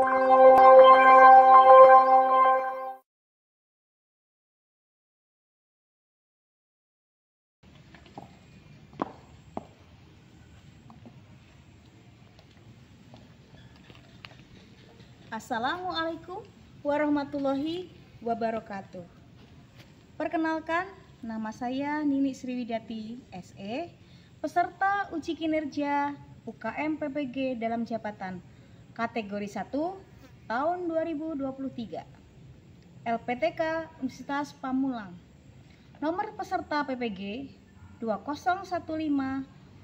Assalamualaikum warahmatullahi wabarakatuh. Perkenalkan, nama saya Nini Sriwidati, SE, peserta uji kinerja UKM PPG dalam jabatan kategori 1 tahun 2023. LPTK Universitas Pamulang. Nomor peserta PPG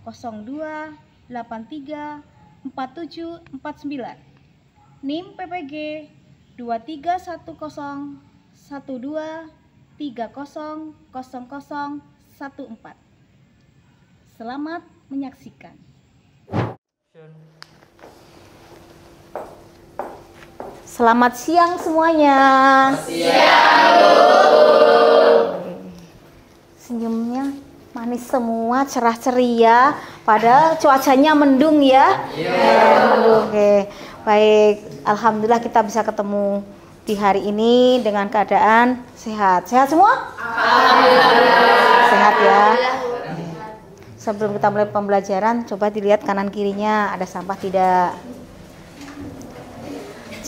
2015-02-83-4749. NIM PPG 231012300014. Selamat menyaksikan. Selamat siang semuanya. Senyumnya manis semua, cerah ceria, padahal cuacanya mendung ya. Mendung. Oke. Baik, alhamdulillah kita bisa ketemu di hari ini dengan keadaan sehat. Sehat semua? Alhamdulillah. Sehat ya. Sebelum kita mulai pembelajaran, coba dilihat kanan kirinya ada sampah tidak.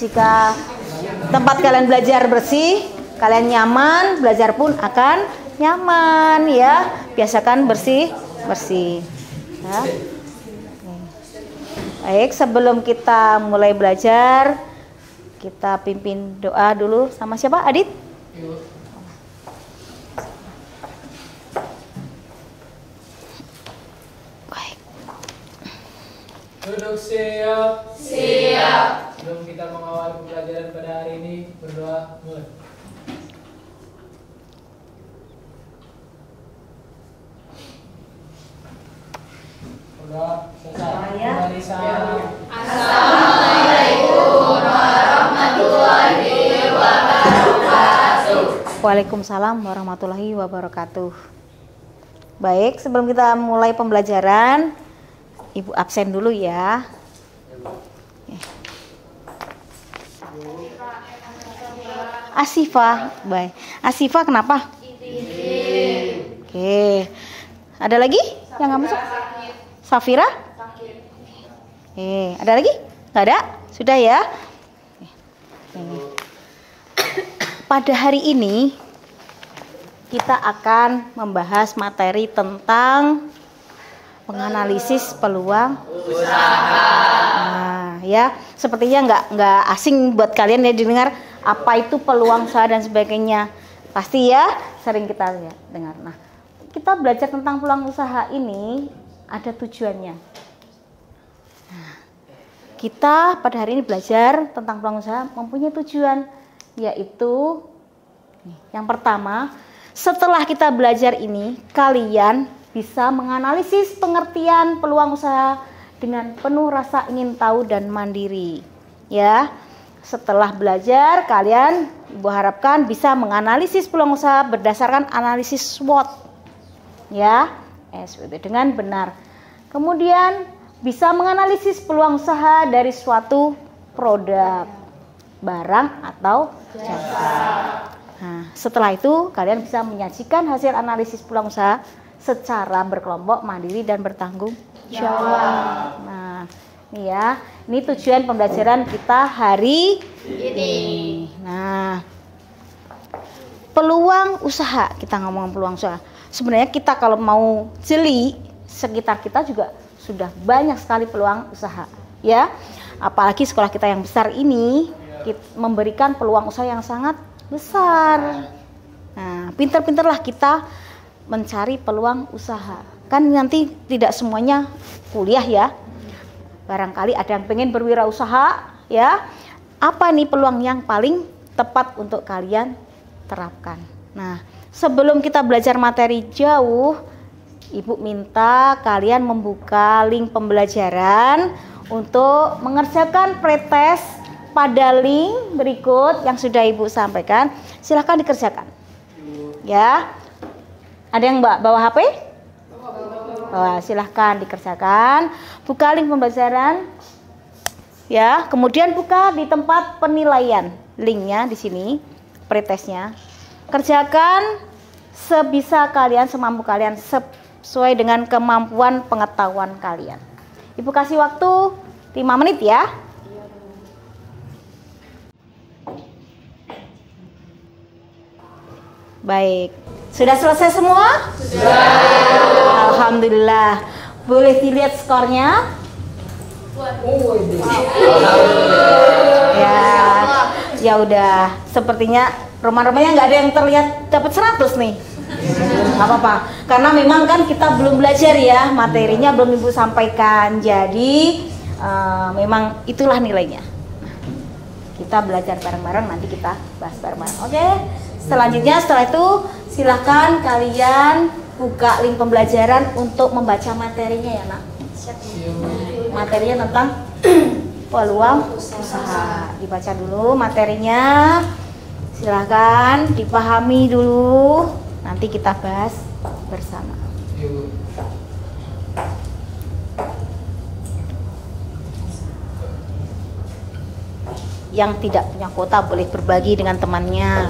Jika tempat kalian belajar bersih, kalian nyaman, belajar pun akan nyaman ya. Biasakan bersih. Ya. Baik, sebelum kita mulai belajar, kita pimpin doa dulu sama siapa? Adit? Baik. Duduk siap. Siap. Sebelum kita mengawali pembelajaran pada hari ini, berdoa mulai. Assalamualaikum warahmatullahi wabarakatuh. Waalaikumsalam warahmatullahi wabarakatuh. Baik, sebelum kita mulai pembelajaran, Ibu absen dulu ya. Asifah, baik. Asifah kenapa? Oke. Ada lagi yang nggak masuk? Safira? Ada lagi? Nggak ada? Sudah ya? Pada hari ini kita akan membahas materi tentang menganalisis peluang usaha. Nah, ya, sepertinya nggak asing buat kalian ya didengar apa itu peluang usaha dan sebagainya. Pasti ya sering kita dengar. Nah, kita belajar tentang peluang usaha ini ada tujuannya. Nah, kita pada hari ini belajar tentang peluang usaha mempunyai tujuan, yaitu yang pertama, setelah kita belajar ini, kalian bisa menganalisis pengertian peluang usaha dengan penuh rasa ingin tahu dan mandiri. Ya, setelah belajar, kalian Ibu harapkan bisa menganalisis peluang usaha berdasarkan analisis SWOT. Ya, dengan benar. Kemudian bisa menganalisis peluang usaha dari suatu produk, barang atau jasa. Nah, setelah itu kalian bisa menyajikan hasil analisis peluang usaha secara berkelompok, mandiri dan bertanggung jawab. Nah, ini ya, ini tujuan pembelajaran kita hari ini. Nah, peluang usaha, kita ngomong peluang usaha. Sebenarnya kita kalau mau jeli, sekitar kita juga sudah banyak sekali peluang usaha, ya. Apalagi sekolah kita yang besar ini memberikan peluang usaha yang sangat besar. Nah, pintar-pintarlah kita mencari peluang usaha. Kan nanti tidak semuanya kuliah ya. Barangkali ada yang pengen berwirausaha, ya. Apa nih peluang yang paling tepat untuk kalian terapkan? Nah, sebelum kita belajar materi jauh, Ibu minta kalian membuka link pembelajaran untuk mengerjakan pretest pada link berikut yang sudah Ibu sampaikan. Silahkan dikerjakan. Ya, ada yang bawa HP? Silahkan dikerjakan. Buka link pembelajaran. ya. Kemudian buka di tempat penilaian, linknya di sini, pretestnya. Kerjakan sebisa kalian, semampu kalian, sesuai dengan kemampuan pengetahuan kalian. Ibu kasih waktu 5 menit ya. Baik, sudah selesai semua? Sudah. Alhamdulillah. Boleh dilihat skornya? Ya udah. Sepertinya roman-romannya nggak ada yang terlihat dapat 100 nih. Nggak apa-apa. Karena memang kan kita belum belajar ya, materinya belum Ibu sampaikan. Jadi memang itulah nilainya. Kita belajar bareng-bareng, nanti kita bahas bareng-bareng. Oke? Selanjutnya setelah itu silahkan kalian buka link pembelajaran untuk membaca materinya ya nak. Materinya tentang peluang usaha. Dibaca dulu materinya, silahkan dipahami dulu, nanti kita bahas bersama. Yang tidak punya kuota boleh berbagi dengan temannya.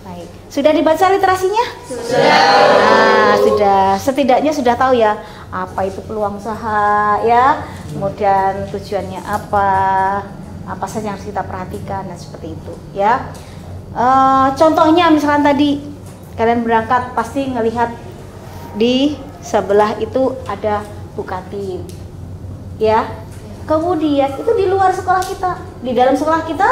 Baik, sudah dibaca literasinya? Sudah. Nah, sudah, setidaknya sudah tahu ya apa itu peluang usaha ya, kemudian tujuannya apa saja yang harus kita perhatikan dan seperti itu ya. Contohnya misalkan tadi kalian berangkat pasti ngelihat di sebelah itu ada bukantin ya. Kemudian itu di luar sekolah kita, di dalam sekolah kita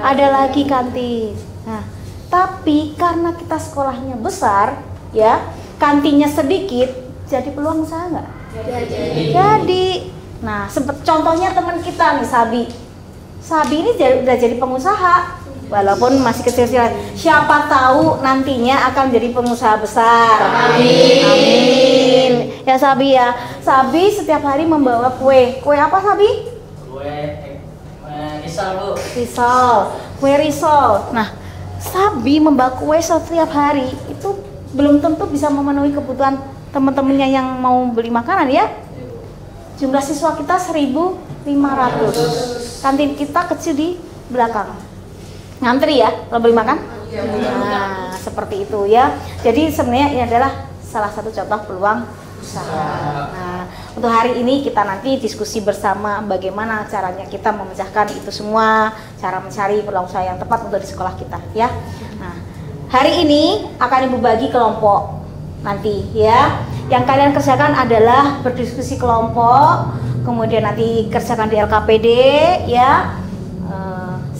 ada lagi kantin. Nah, tapi karena kita sekolahnya besar ya, kantinnya sedikit, jadi peluang usaha nggak? Jadi. Nah, contohnya teman kita nih Sabi ini udah jadi pengusaha. Walaupun masih kecil-kecil, siapa tahu nantinya akan jadi pengusaha besar. Amin. Amin. Ya Sabi ya. Sabi setiap hari membawa kue. Kue apa Sabi? Kue risol Bu. Risol. Kue risol. Nah, Sabi membawa kue setiap hari itu belum tentu bisa memenuhi kebutuhan teman-temannya yang mau beli makanan ya. Jumlah siswa kita 1.500. Kantin kita kecil di belakang. Ngantri ya kalau beli makan? Nah, seperti itu ya. Jadi sebenarnya ini adalah salah satu contoh peluang usaha. Nah, untuk hari ini kita nanti diskusi bersama bagaimana caranya kita memecahkan itu semua, cara mencari peluang usaha yang tepat untuk di sekolah kita ya. Nah, hari ini akan Ibu bagi kelompok nanti ya. Yang kalian kerjakan adalah berdiskusi kelompok, kemudian nanti kerjakan di LKPD ya.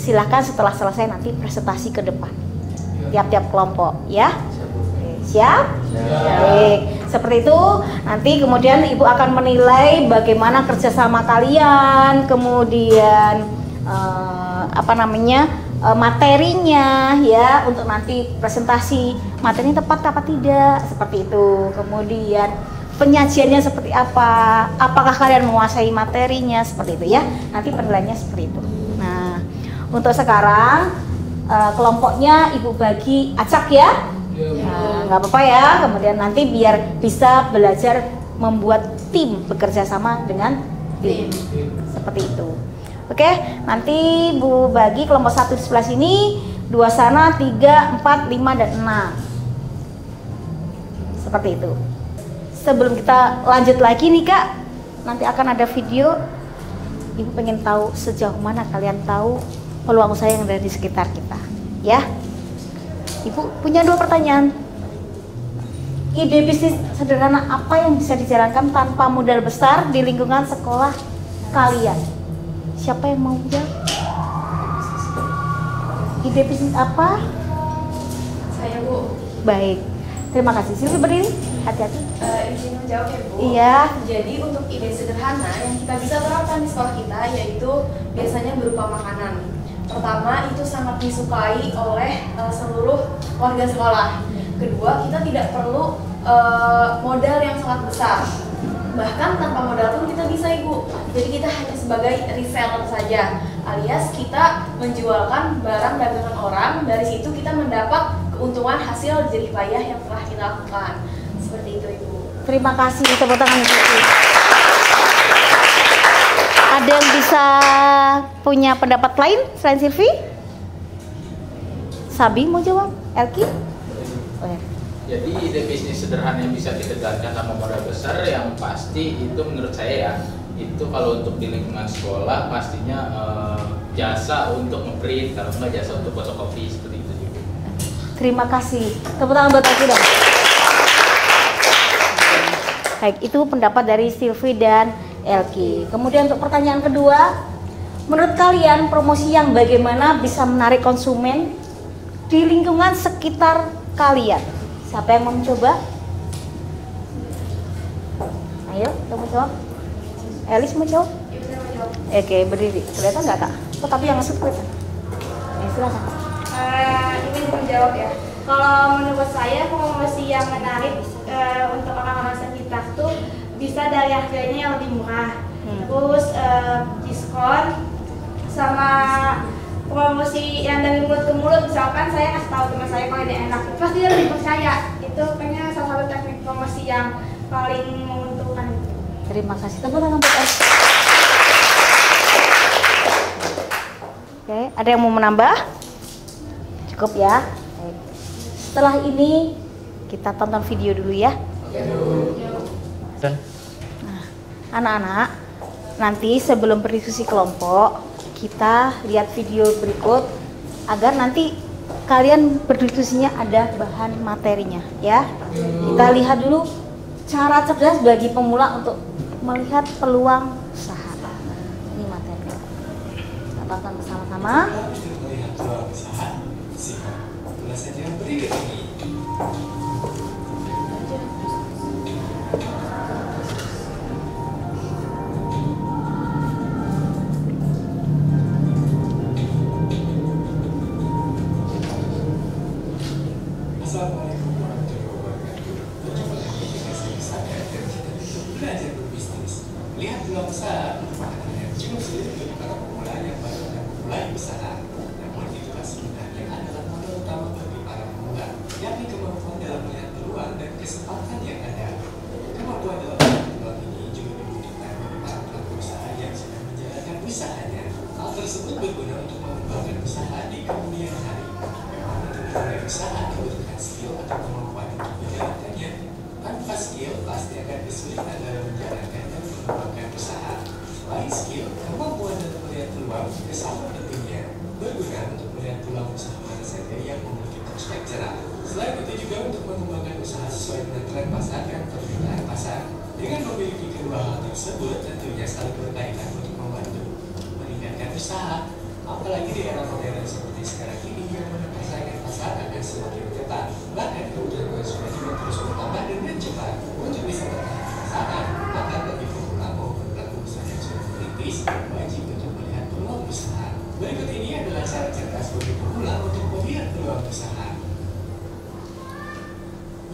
Silahkan setelah selesai nanti presentasi ke depan tiap-tiap kelompok ya. Siap? Baik, seperti itu. Nanti kemudian Ibu akan menilai bagaimana kerjasama kalian, kemudian materinya ya, untuk nanti presentasi materinya tepat apa tidak, seperti itu. Kemudian penyajiannya seperti apa, apakah kalian menguasai materinya, seperti itu ya. Nanti penilaiannya seperti itu. Nah, untuk sekarang kelompoknya Ibu bagi acak ya. Nggak apa-apa ya. Kemudian nanti biar bisa belajar membuat tim, bekerja sama dengan tim. Seperti itu. Oke, nanti Bu bagi kelompok 1 di sebelah sini, 2 sana, 3, 4, 5 dan 6. Seperti itu. Sebelum kita lanjut lagi nih Kak, nanti akan ada video. Ibu pengen tahu sejauh mana kalian tahu peluang usaha yang ada di sekitar kita ya. Ibu punya 2 pertanyaan. Ide bisnis sederhana apa yang bisa dijalankan tanpa modal besar di lingkungan sekolah kalian? Siapa yang mau jawab? Ide bisnis apa? Saya Bu. Baik, terima kasih. Silahkan berdiri, hati-hati. Izin menjawab ya Bu. Iya. Jadi untuk ide sederhana yang kita bisa terapkan di sekolah kita yaitu biasanya berupa makanan. Pertama, itu sangat disukai oleh seluruh warga sekolah. Kedua, kita tidak perlu modal yang sangat besar. Bahkan tanpa modal pun kita bisa, Ibu. Jadi kita hanya sebagai reseller saja, alias kita menjualkan barang dagangan orang. Dari situ kita mendapat keuntungan hasil jerih payah yang telah kita lakukan. Seperti itu, Ibu. Terima kasih, tepuk tangan. Ada yang bisa punya pendapat lain selain Silvi? Sabi mau jawab? Elki? Oh, ya. Jadi ide bisnis sederhana yang bisa ditegakkan sama modal besar yang pasti itu menurut saya ya, itu kalau untuk di lingkungan sekolah pastinya jasa untuk ngeprint, kalau nggak jasa untuk fotokopi seperti itu juga. Terima kasih. Tepuk tangan buat Elki dong. Baik, itu pendapat dari Silvi dan Elki. Kemudian untuk pertanyaan kedua, menurut kalian promosi yang bagaimana bisa menarik konsumen di lingkungan sekitar kalian? Siapa yang mau mencoba? Ayo, kamu jawab. Elis mau jawab? Oke, berdiri. Kelihatan nggak, Kak? Oh, tapi yang masuk kelihatan. Silakan. Ini menjawab ya. Kalau menurut saya promosi yang menarik untuk orang-orang sekitar tuh bisa dari harganya yang lebih murah, terus diskon, sama promosi yang dari mulut ke mulut. Misalkan saya kasih tahu teman saya kalau ini enak, pasti dia lebih percaya. Itu kayaknya salah satu teknik promosi yang paling menguntungkan. Terima kasih. Tepuk tangan buat Elis. Oke, ada yang mau menambah? Cukup ya. Baik. Setelah ini kita tonton video dulu ya. Nah, anak-anak, nanti sebelum berdiskusi kelompok, kita lihat video berikut agar nanti kalian berdiskusinya ada bahan materinya ya. Kita lihat dulu cara cerdas bagi pemula untuk melihat peluang usaha. Ini materi. Kita tonton bersama-sama. Melihat peluang usaha, simak ulasannya berikut ini. Assalamualaikum warahmatullahi wabarakatuh. Berjumpa lagi dengan saya dan kita untuk belajar berbisnis. Melihat peluang usaha merupakan hal yang cukup sulit bagi para pemula yang baru akan memulai usaha. Namun itulah sebenarnya adalah modal utama bagi para pemula, yakni kemampuan dalam melihat peluang dan kesempatan yang ada. Kemampuan dalam melihat peluang ini juga dibutuhkan bagi para pelaku usaha yang sedang menjalankan usahanya. Hal tersebut berguna untuk mengembangkan usaha di kemudian hari. Memulai usaha dibutuhkan skill atau kemampuan untuk menjalankannya. Tanpa skill, pasti akan kesulitan dalam menjalankan dan mengembangkan usaha. Selain skill, kemampuan dalam melihat peluang juga sama pentingnya. Berguna untuk melihat peluang usaha mana saja yang memiliki prospek cerah. Selain itu juga untuk mengembangkan usaha sesuai dengan tren pasar dan permintaan pasar. Dengan memiliki kedua hal tersebut, tentunya saling berkaitan untuk membantu meningkatkan usaha. Apalagi di era modern seperti sekarang ini yang mana persaingan pasar akan semakin ketat. Bahkan kebutuhan konsumen juga terus bertambah dengan cepat. Untuk bisa bertahan di pasaran, maka bagi pemula maupun pelaku usaha yang sudah merintis, wajib untuk melihat peluang usaha. Berikut ini adalah cara cerdas bagi pemula untuk melihat peluang usaha.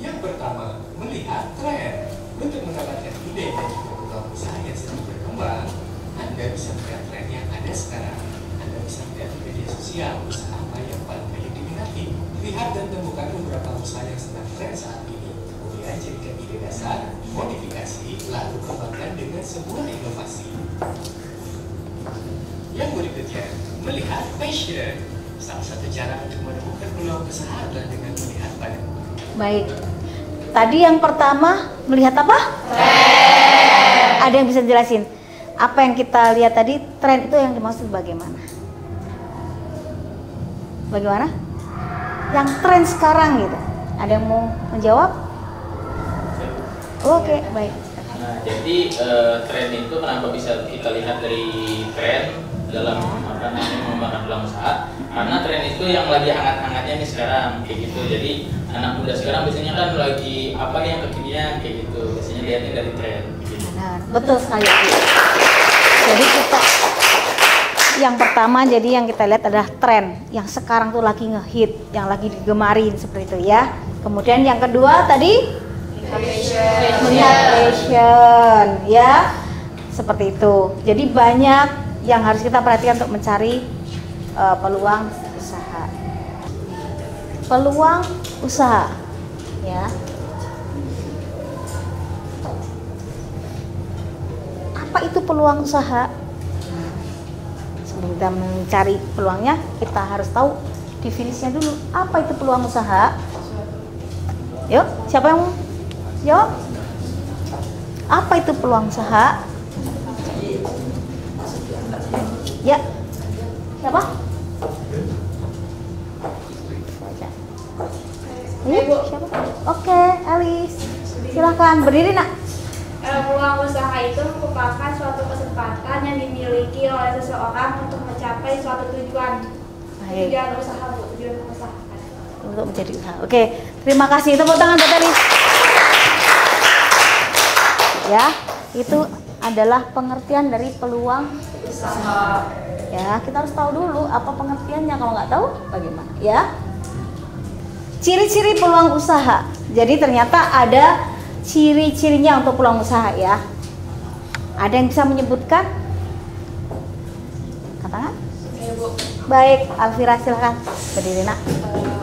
Yang pertama, melihat tren. Untuk mendapatkan ide dan juga peluang usaha yang sedang berkembang, Anda bisa melihat tren yang ada sekarang. Anda bisa melihat di media sosial usaha apa yang paling banyak diminati. Lihat dan temukan beberapa usaha yang sedang tren saat ini. Kemudian jadikan ide dasar, modifikasi, lalu kembangkan dengan sebuah inovasi. Yang berikutnya, melihat passion. Salah satu cara untuk menemukan peluang usaha adalah dengan melihat pada. Baik. Tadi yang pertama melihat apa? Tren. Ada yang bisa jelasin? Apa yang kita lihat tadi, tren itu yang dimaksud bagaimana? Bagaimana? Yang tren sekarang gitu. Ada yang mau menjawab? Oke, baik. Nah, jadi tren itu kenapa bisa kita lihat dari tren dalam apa namanya mengembangkan peluang usaha? Karena tren itu yang lagi hangat-hangatnya nih sekarang kayak gitu. Jadi anak muda sekarang biasanya kan lagi apa yang kekinian kayak gitu. Biasanya lihatnya dari tren. Gitu. Nah, betul sekali. Jadi kita yang pertama jadi yang kita lihat adalah tren yang sekarang tuh lagi ngehit, yang lagi digemarin seperti itu ya. Kemudian yang kedua tadi fashion ya, seperti itu. Jadi banyak yang harus kita perhatikan untuk mencari peluang usaha. Peluang usaha ya. Apa itu peluang usaha? Sebelum kita mencari peluangnya, kita harus tahu definisinya dulu. Apa itu peluang usaha? Yuk, siapa yang yuk? Apa itu peluang usaha? Ya, siapa? Ayo, siapa? Oke, Alice, silakan berdiri nak. Peluang usaha itu merupakan suatu kesempatan yang dimiliki oleh seseorang untuk mencapai suatu tujuan. Baik. Tujuan usaha, Bu. Tujuan usaha. Untuk menjadi usaha. Oke, terima kasih. Tepuk tangan buat Alice. Ya, itu adalah pengertian dari peluang usaha. Ya, kita harus tahu dulu apa pengertiannya. Kalau nggak tahu, bagaimana? Ya. Ciri-ciri peluang usaha. Jadi ternyata ada ciri-cirinya untuk peluang usaha ya. Ada yang bisa menyebutkan? Katakan. Ya, Bu. Baik, Alfira silakan. Berdiri nak.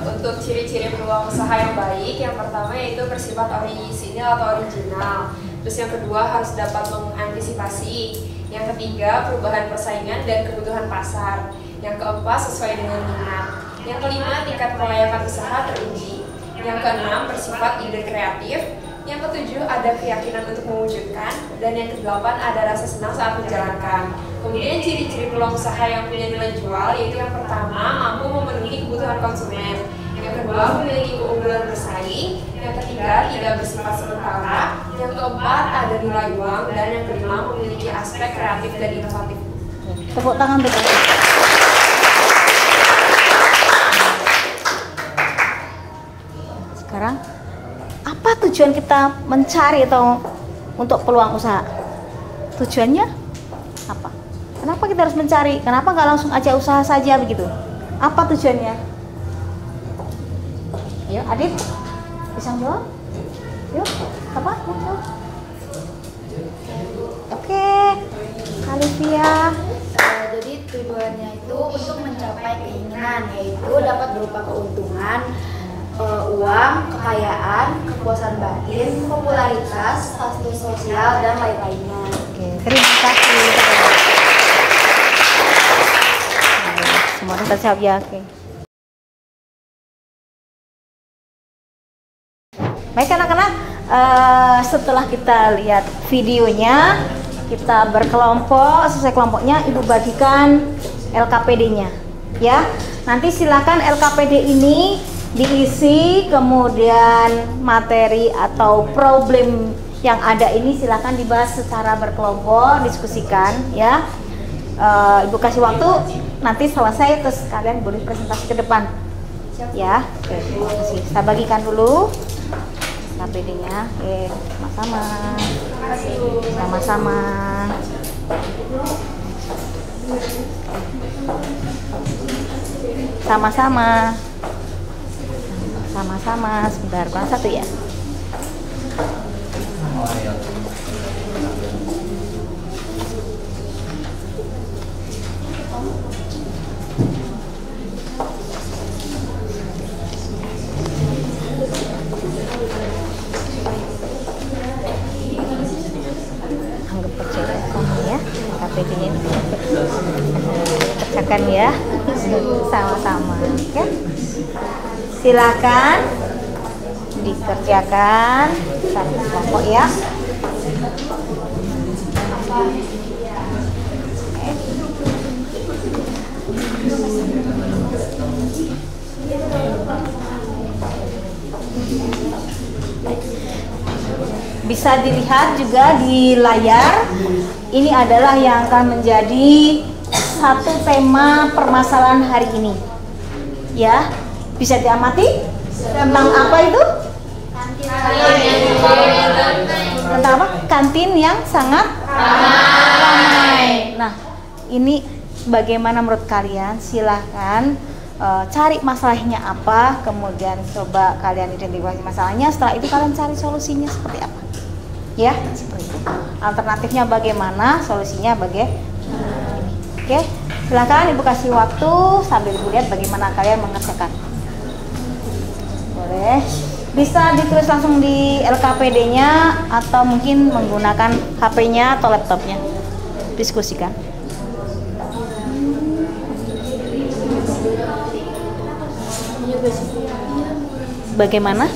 Untuk ciri-ciri peluang usaha yang baik, yang pertama yaitu bersifat orisinil atau original. Terus yang kedua harus dapat mengantisipasi. Yang ketiga perubahan persaingan dan kebutuhan pasar. Yang keempat sesuai dengan minat. Yang kelima tingkat kelayakan usaha teruji. Yang keenam bersifat ide kreatif. Yang ketujuh ada keyakinan untuk mewujudkan. Dan yang kedelapan ada rasa senang saat menjalankan. Kemudian ciri-ciri peluang usaha yang punya nilai jual yaitu yang pertama mampu memenuhi kebutuhan konsumen. Yang kedua memiliki keunggulan bersaing. Yang ketiga tidak bersifat sementara. Yang keempat ada nilai uang. Dan yang kelima memiliki aspek kreatif dan inovatif. Tepuk tangan betul. Sekarang apa tujuan kita mencari atau untuk peluang usaha? Tujuannya apa? Kenapa kita harus mencari? Kenapa nggak langsung aja usaha saja begitu? Apa tujuannya? Yuk, Adit, bisa jawab? Yuk, apa? Oke, Alivia. Jadi tujuannya itu untuk mencapai keinginan, yaitu dapat berupa keuntungan, uang, kekayaan, kepuasan batin, popularitas, status sosial, dan lain-lainnya. Oke, terima kasih. Semua sudah siap ya, oke. Baik anak-anak, setelah kita lihat videonya, kita berkelompok, sesuai kelompoknya Ibu bagikan LKPD-nya ya. Nanti silakan LKPD ini diisi, kemudian materi atau problem yang ada ini silakan dibahas secara berkelompok, diskusikan ya. Ibu kasih waktu nanti selesai terus kalian boleh presentasi ke depan ya. Oke, terima kasih. Saya bagikan dulu LKPD-nya. Oke, sama-sama. Sama-sama. Sama-sama. Sama-sama. Sebentar, kurang satu ya. Anggap percaya sama ya, KPD-nya ini kerjakan ya, sama-sama. Oke, silakan dikerjakan satu kelompok ya. Bisa dilihat juga di layar, ini adalah yang akan menjadi satu tema permasalahan hari ini ya. Bisa diamati tentang apa itu? Tentang apa? Kantin yang sangat ramai. Nah, ini bagaimana menurut kalian? Silahkan cari masalahnya apa, kemudian coba kalian identifikasi masalahnya. Setelah itu kalian cari solusinya seperti apa, ya seperti itu. Alternatifnya bagaimana, solusinya bagaimana. Oke, silahkan Ibu kasih waktu sambil Ibu lihat bagaimana kalian mengerjakan. Boleh, bisa ditulis langsung di LKPD-nya atau mungkin menggunakan HP-nya atau laptopnya. Diskusikan. Bagaimana?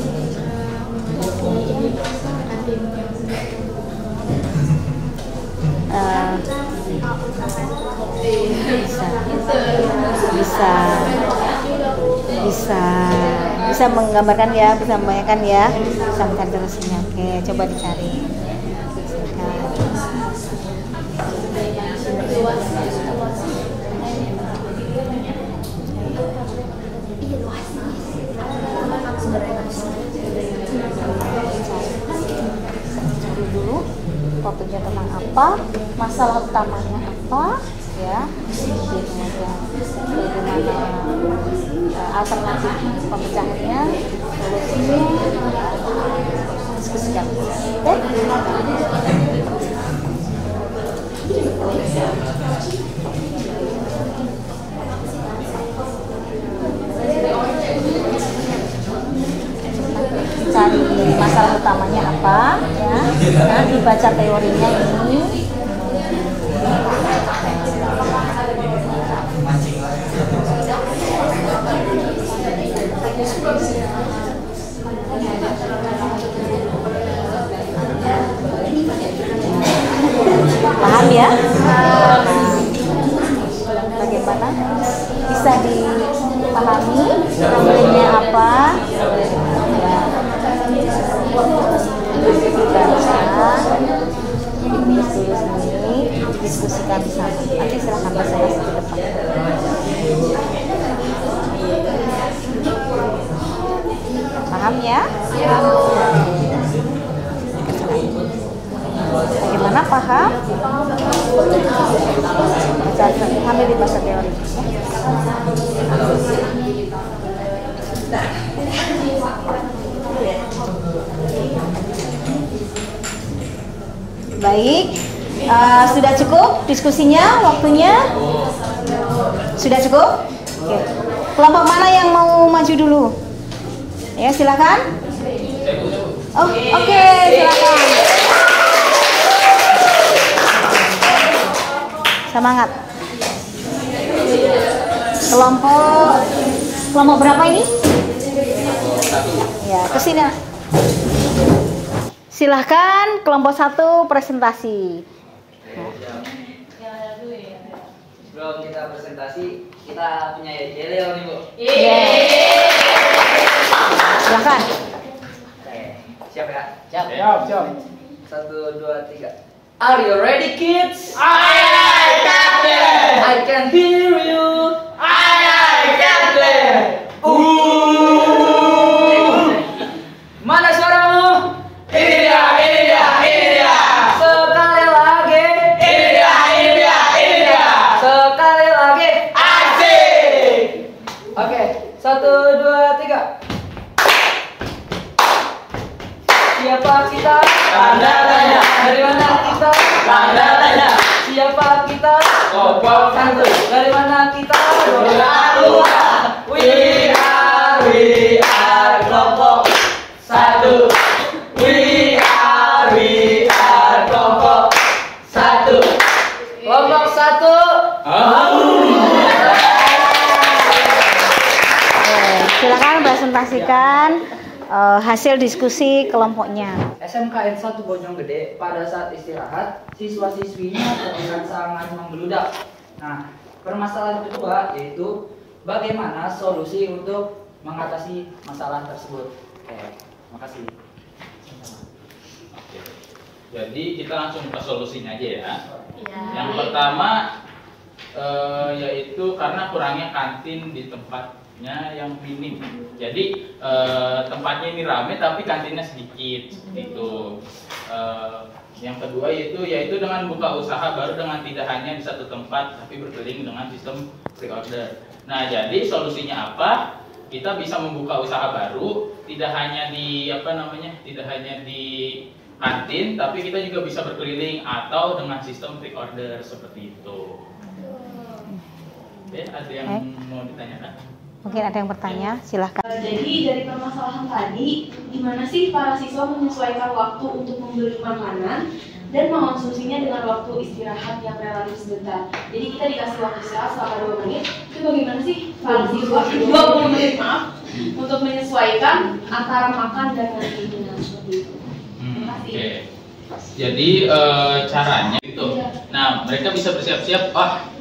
Bisa menggambarkan ya, bisa membayangkan ya, bisa mencari solusinya. Oke, coba dicari. Cari dulu topiknya tentang apa, masalah utamanya apa, ya, kemudian bagaimana alternatif pemecahannya, solusinya, diskusikan. Oke? Cari masalah utamanya apa, ya. Nah, dibaca teorinya ini. Paham ya? Bagaimana? Bisa dipahami problemnya apa? Ya. Ditulis sini, diskusikan bersama. Nanti silahkan bahasa-bahasa ke depan. Paham ya? Bagaimana, paham? Sambil dibaca teori. Baik, sudah cukup diskusinya, waktunya? Sudah cukup? Oke. Kelompok mana yang mau maju dulu? Ya, silakan. Oh, oke, silakan. Semangat. Kelompok berapa ini? Ya, kesini. Silahkan kelompok 1 presentasi. Sebelum kita presentasi, kita punya yel-yel nih, Bu. Silahkan. Oke, siap ya? Siap. 1, 2, 3. Are you ready, kids? Aye, Captain! I can hear you. Aye, Captain! Mana suaramu? Ini dia. Sekali lagi. Ini dia. Sekali lagi. Asik! Oke, 1, 2, 3. Siapa kita? Tanda tanya. Dari mana kita? Tanda tanya. Siapa kita? Kelompok 1. Dari mana kita? We are kelompok 1. We are kelompok 1. Kelompok 1. Silakan presentasikan hasil diskusi kelompoknya. SMKN 1 Bojonggede pada saat istirahat, siswa-siswinya terlihat sangat membeludak. Nah, permasalahan kedua yaitu bagaimana solusi untuk mengatasi masalah tersebut. Oke, makasih. Oke. Jadi kita langsung ke solusinya aja ya. Iya. Yang pertama yaitu karena kurangnya kantin di tempat yang minim. Jadi tempatnya ini ramai tapi kantinnya sedikit seperti itu. Yang kedua yaitu dengan buka usaha baru dengan tidak hanya di satu tempat tapi berkeliling dengan sistem pre-order. Nah, jadi solusinya apa? Kita bisa membuka usaha baru tidak hanya di kantin, tapi kita juga bisa berkeliling atau dengan sistem pre-order seperti itu. Oke, ada yang mau ditanyakan? Mungkin ada yang bertanya, silahkan. Jadi dari permasalahan tadi, gimana sih para siswa menyesuaikan waktu untuk membeli makanan dan mengonsumsinya dengan waktu istirahat yang relatif sebentar. Jadi kita dikasih waktu istirahat selama 2 menit. Itu bagaimana sih para siswa 20 menit untuk menyesuaikan antara makan dan keinginan seperti itu? Oke. Jadi caranya itu. Nah, mereka bisa bersiap-siap.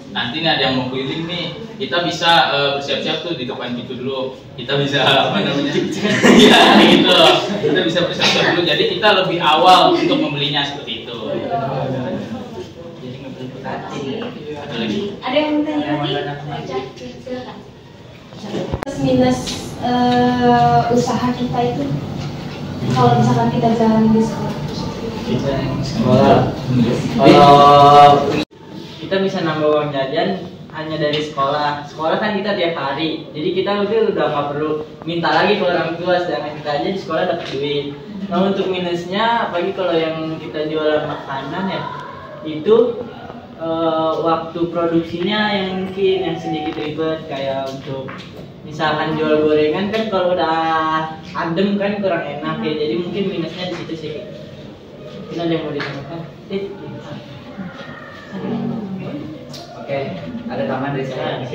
Nanti nih ada yang mau keliling nih, kita bisa bersiap-siap tuh di depan pintu dulu. Kita bisa ya gitu. Kita bisa bersiap-siap dulu. Jadi kita lebih awal untuk membelinya seperti itu. Jadi ada lagi? Ada yang bertanya lagi? Plus minus usaha kita itu kalau misalkan kita jalan di sekolah. Kalau kita bisa nambah uang jajan hanya dari sekolah. Sekolah kan kita tiap hari, jadi kita udah nggak perlu minta lagi ke orang tua, sedangkan kita aja di sekolah dapat duit. Nah, untuk minusnya, apalagi kalau yang kita jualan makanan ya, itu waktu produksinya yang mungkin yang sedikit ribet, kayak untuk misalkan jual gorengan kan kalau udah adem kan kurang enak ya, jadi mungkin minusnya di situ sih. Mungkin ada yang mau ditambahkan? Oke, ada tambahan dari saya.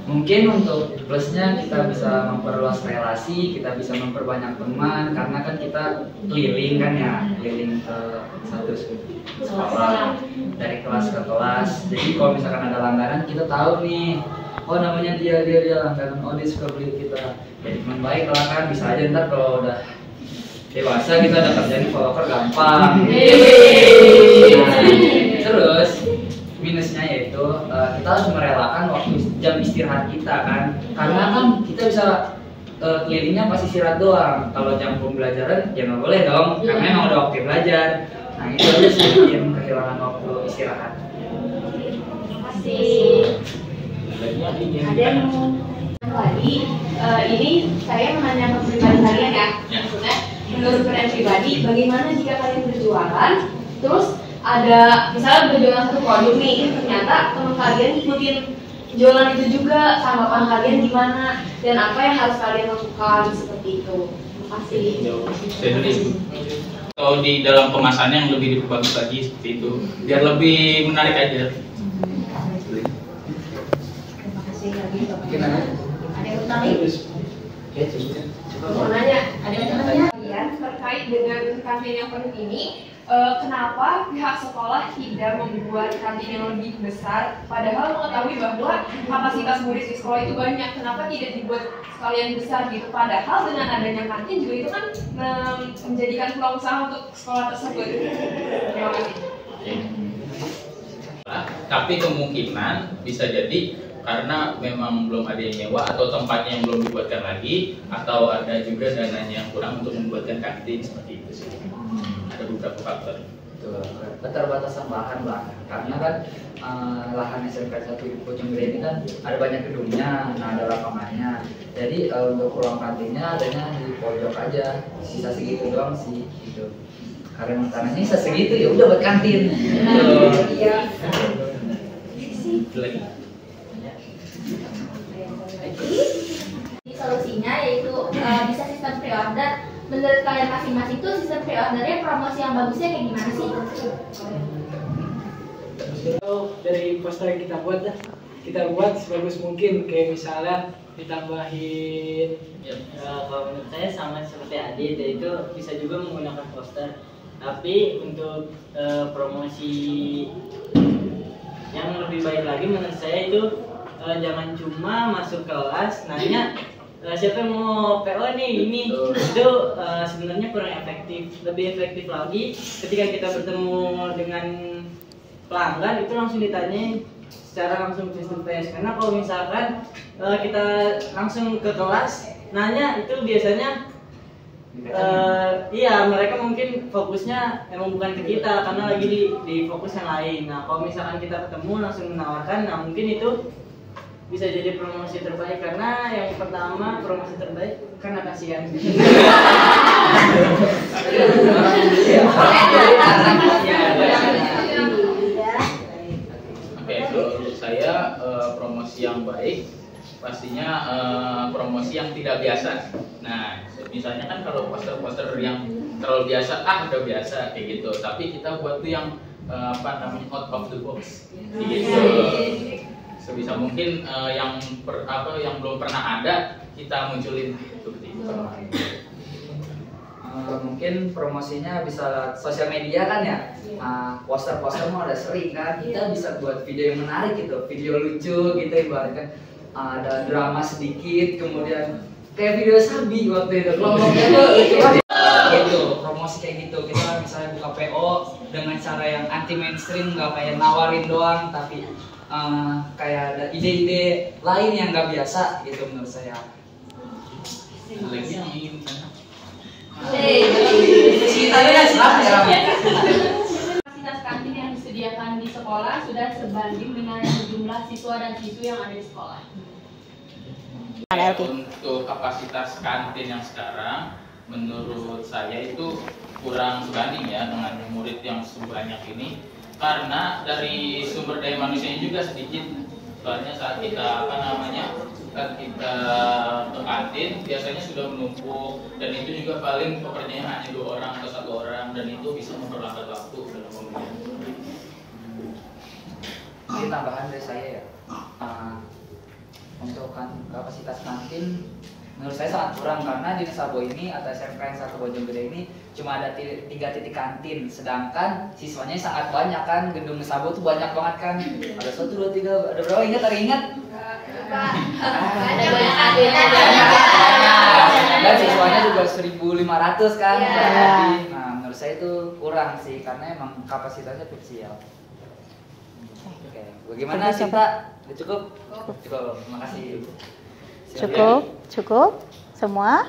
Mungkin untuk plusnya kita bisa memperluas relasi, kita bisa memperbanyak teman, karena kan kita keliling kan ya, keliling ke satu sekolah dari kelas ke kelas. Jadi kalau misalkan ada langganan, kita tahu nih, oh namanya dia langganan, oh dia suka beli kita. Jadi teman baik lah kan, bisa aja ntar kalau udah dewasa kita ada kerjaan follower gampang. Terus minusnya yaitu kita harus merelakan waktu jam istirahat kita kan, karena kan kita bisa kelilingnya pas istirahat doang. Kalau jam pembelajaran ya nggak boleh dong, karena emang udah waktu belajar. Nah itu aja sih yang kehilangan waktu istirahat. Terima kasih. Ada yang tadi ini saya menanyakan pribadi kalian ya. Maksudnya menurut kalian pribadi, bagaimana jika kalian berjualan terus ada misalnya berjualan satu produk nih, ternyata teman kalian ikutin jualan itu juga, tanggapan kalian gimana dan apa yang harus kalian lakukan seperti itu? Terima kasih. Atau di dalam kemasannya yang lebih diperbagus lagi seperti itu, biar lebih menarik aja. Terima kasih lagi. Ada yang bertanya? Mau nanya, ada yang bertanya? Terkait dengan kantin yang penuh ini, kenapa pihak sekolah tidak membuat kantin yang lebih besar, padahal mengetahui bahwa kapasitas murid di sekolah itu banyak, kenapa tidak dibuat sekalian besar gitu, padahal dengan adanya kantin juga itu kan menjadikan peluang usaha untuk sekolah tersebut. Terima kasih. Tapi kemungkinan bisa jadi karena memang belum ada yang nyewa atau tempatnya yang belum dibuatkan lagi, atau ada juga dananya yang kurang untuk membuatkan kantin seperti itu sih. Ada beberapa faktor. Keterbatasan lahan lah, karena kan lahan SMK 1 di Bojonggede ini kan ada banyak gedungnya, nah ada lapangannya. Jadi untuk ruang kantinnya adanya di pojok aja, sisa segitu doang sih gitu. Karena tanahnya sisa segitu ya udah buat kantin. Iya. Solusinya yaitu bisa sistem pre-order. Menurut kalian masing-masing tuh sistem pre-ordernya promosi yang bagusnya kayak gimana sih? Dari poster yang kita buat sebagus mungkin, kayak misalnya ditambahin. Kalau menurut saya sama seperti Adit, yaitu bisa juga menggunakan poster. Tapi untuk promosi yang lebih baik lagi menurut saya itu jangan cuma masuk kelas nanya siapa yang mau PO nih ini. Itu sebenarnya kurang efektif. Lebih efektif lagi ketika kita bertemu dengan pelanggan itu langsung ditanyain secara langsung face to face. Karena kalau misalkan kita langsung ke kelas nanya itu biasanya iya mereka mungkin fokusnya emang bukan ke kita karena lagi di fokus yang lain. Nah kalau misalkan kita ketemu langsung menawarkan, nah mungkin itu bisa jadi promosi terbaik. Karena yang pertama promosi terbaik karena kasihan. Oke, menurut saya promosi yang baik pastinya promosi yang tidak biasa. Nah, misalnya kan kalau poster-poster yang terlalu biasa, udah biasa kayak gitu. Tapi kita buat tuh yang out of the box, gitu. Sebisa mungkin yang belum pernah ada kita munculin seperti itu. Mungkin promosinya bisa lewat sosial media kan ya. Poster-poster mau ada sering kan. Kita bisa buat video yang menarik gitu, video lucu gitu ibaratkan. Ada drama sedikit, kemudian kayak video Sabi waktu itu kelompoknya tuh gitu, promosi kayak gitu. Kita misalnya buka PO dengan cara yang anti mainstream, nggak kayak nawarin doang, tapi kayak ada ide-ide lain yang nggak biasa gitu menurut saya. Yang ingin Kapasitas kantin yang disediakan di sekolah sudah sebanding dengan jumlah siswa dan siswi yang ada di sekolah. Untuk kapasitas kantin yang sekarang, menurut saya itu kurang sebanding ya dengan murid yang sebanyak ini, karena dari sumber daya manusianya juga sedikit. Soalnya saat kita saat kita ke kantin biasanya sudah menumpuk, dan itu juga paling pekerjanya hanya 2 orang atau 1 orang, dan itu bisa memperlambat waktu dalam pembelajaran. Mungkin tambahan dari saya ya. Untuk kapasitas kantin menurut saya sangat kurang, karena di Nesabo ini atau SMK yang 1 Bojonggede ini cuma ada 3 titik kantin, sedangkan siswanya sangat banyak kan. Gedung Nesabo tuh banyak banget kan, ada 1, 2, 3, ada berapa? Ingat? Dan siswanya juga 1.500 kan. Nah menurut saya itu kurang sih, karena emang kapasitasnya kecil. Oke, bagaimana Sinta? Udah cukup? Cukup, terima kasih. Cukup semua?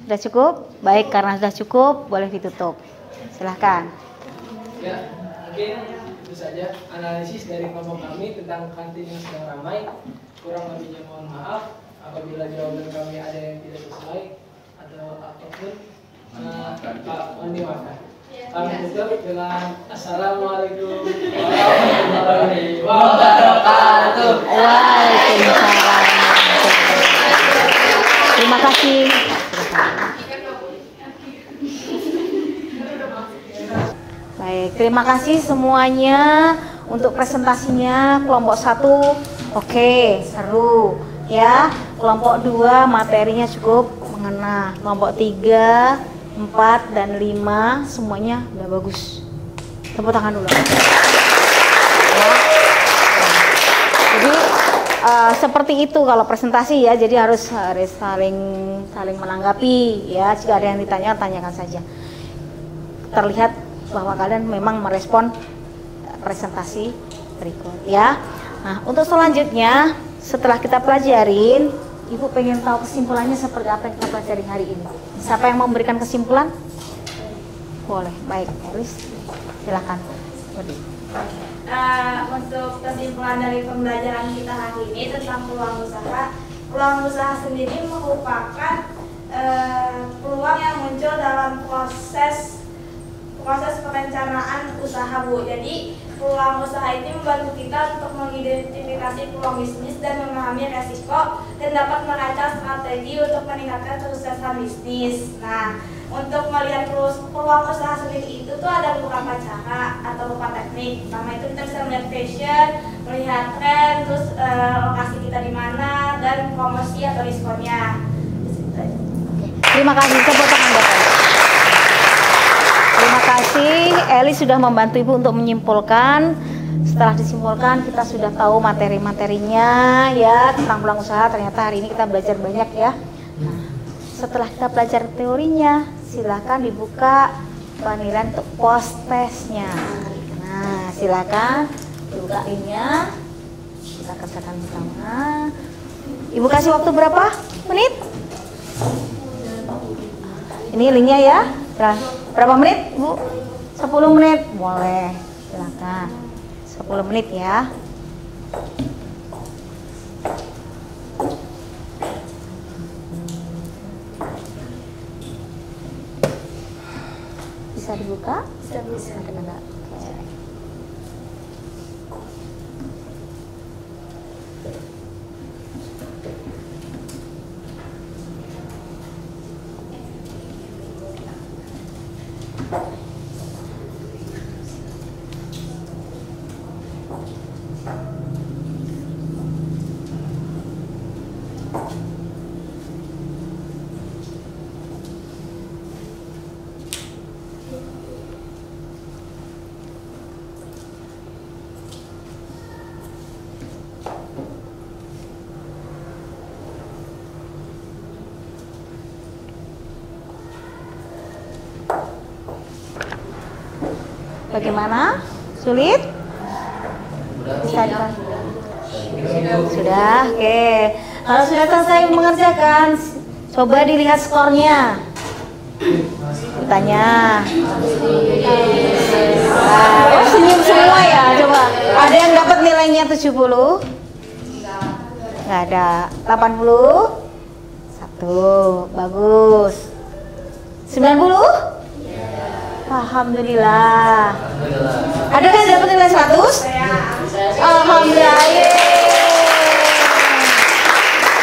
Sudah cukup? Baik, karena sudah cukup boleh ditutup. Silahkan. Ya, mungkin itu saja analisis dari kelompok kami tentang kantin yang sedang ramai. Kurang lebihnya mohon maaf apabila jawaban kami ada yang tidak sesuai atau apapun. Mohon dimaafkan. Kami tutup dengan Assalamualaikum warahmatullahi wabarakatuh. Waalaikumsalam. Terima kasih. Baik, terima kasih semuanya untuk presentasinya. Kelompok 1 oke, seru ya. Kelompok 2 materinya cukup mengena. Kelompok 3, 4 dan 5 semuanya udah bagus. Tepuk tangan dulu. Jadi seperti itu kalau presentasi ya. Jadi harus saling menanggapi ya. Jika ada yang ditanya, tanyakan saja. Terlihat bahwa kalian memang merespon presentasi berikut ya. Nah, untuk selanjutnya setelah kita pelajarin, Ibu pengen tahu kesimpulannya seperti apa yang kita pelajari hari ini. Siapa yang mau memberikan kesimpulan? Boleh. Baik, Elis. Silakan. Untuk kesimpulan dari pembelajaran kita hari ini tentang peluang usaha sendiri merupakan peluang yang muncul dalam proses perencanaan usaha, Bu. Jadi peluang usaha ini membantu kita untuk mengidentifikasi peluang bisnis dan memahami resiko dan dapat merancang strategi untuk meningkatkan kesuksesan bisnis. Nah, untuk melihat peluang usaha sendiri itu tuh ada beberapa cara atau beberapa teknik. Pertama itu kita bisa melihat fashion, melihat tren, terus lokasi kita di mana, dan promosi atau diskonnya. Terima kasih. Tepuk tangan Bapak. Terima kasih, Eli sudah membantu Ibu untuk menyimpulkan. Setelah disimpulkan, kita sudah tahu materi-materinya ya tentang peluang usaha. Ternyata hari ini kita belajar banyak ya. Nah, setelah kita belajar teorinya, silakan dibuka penilaian untuk post testnya. Nah, silakan dibuka linknya. kita kerjakan bersama. Ibu kasih waktu berapa menit? Ini linknya ya. Berapa menit, Bu? 10 menit. Boleh. Silakan. 10 menit ya. Bisa dibuka? Bisa. Oke. Bagaimana? Sulit? Bisa Sudah, oke. Kalau sudah selesai mengerjakan, coba dilihat skornya. Bertanya. Oh, senyum semua ya, coba. Ada yang dapat nilainya 70? Nggak ada. 80? 1, bagus. 90? Alhamdulillah. Ada yang dapat nilai 100? Alhamdulillah.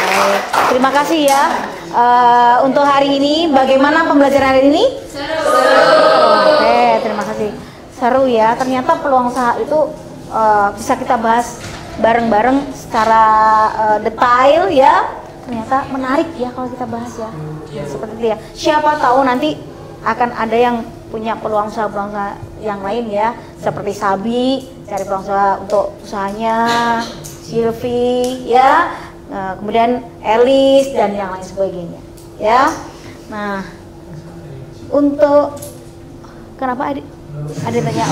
Baik, terima kasih ya. Untuk hari ini, bagaimana pembelajaran hari ini? Seru. Oke, terima kasih. Seru ya. Ternyata peluang usaha itu bisa kita bahas bareng-bareng secara detail ya. Ternyata menarik ya kalau kita bahas ya. Seperti itu ya. Siapa tahu nanti akan ada yang punya peluang usaha yang lain ya, seperti Sabi cari peluang usaha untuk usahanya, Silvi ya, kemudian Elis dan yang lain sebagainya ya. Nah, untuk kenapa ada tanya?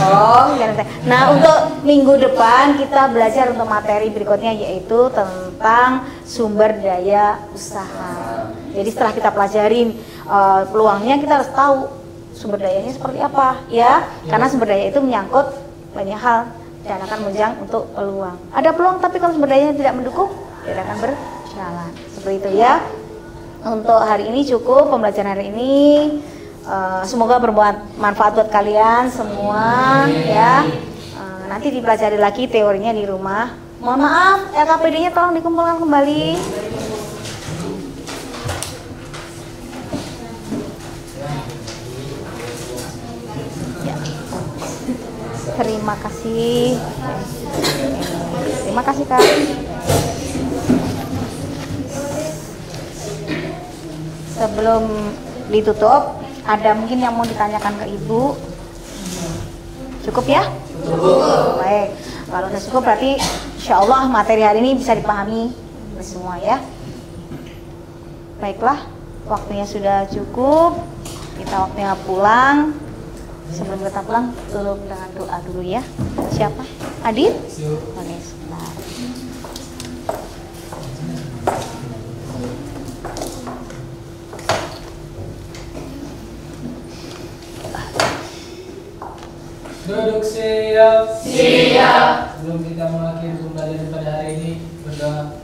Nah, untuk minggu depan kita belajar untuk materi berikutnya, yaitu tentang sumber daya usaha. Jadi setelah kita pelajari peluangnya, kita harus tahu sumber dayanya seperti apa ya, karena sumber daya itu menyangkut banyak hal dan akan menunjang untuk peluang. Ada peluang, tapi kalau sumber dayanya tidak mendukung, tidak akan berjalan. Seperti itu ya. Untuk hari ini cukup pembelajaran hari ini. Semoga bermanfaat buat kalian semua ya. Nanti dipelajari lagi teorinya di rumah. Mohon maaf, LKPD-nya tolong dikumpulkan kembali. Terima kasih. Terima kasih Kak. Sebelum ditutup, ada mungkin yang mau ditanyakan ke Ibu? Cukup ya? Cukup. Baik. Kalau sudah cukup berarti insya Allah materi hari ini bisa dipahami semua ya. Baiklah, waktunya sudah cukup. Kita waktunya pulang. Sebelum kita pulang, tutup dengan doa dulu ya. Siapa? Adit? Oke, sebentar. Duduk siap. Siap. Sebelum kita mengakhiri pembelajaran pada hari ini, berdoa.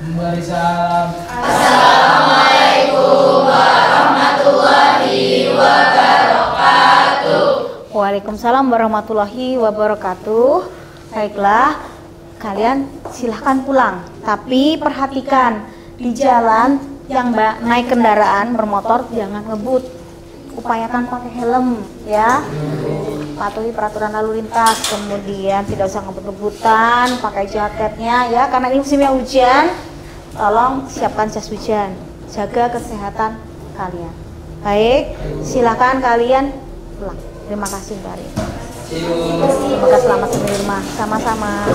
Memberi salam. Assalamualaikum warahmatullahi wabarakatuh. Waalaikumsalam warahmatullahi wabarakatuh. Baiklah, kalian silahkan pulang. Tapi perhatikan, di jalan yang naik kendaraan bermotor jangan ngebut. Upayakan pakai helm ya. Patuhi peraturan lalu lintas, kemudian tidak usah ngebut-ngebutan, pakai jaketnya ya, karena ini musimnya hujan. Tolong siapkan jas hujan, jaga kesehatan kalian. Baik, silakan kalian pulang. Terima kasih Mbak Rin. Semoga selamat sampai di rumah. Sama-sama.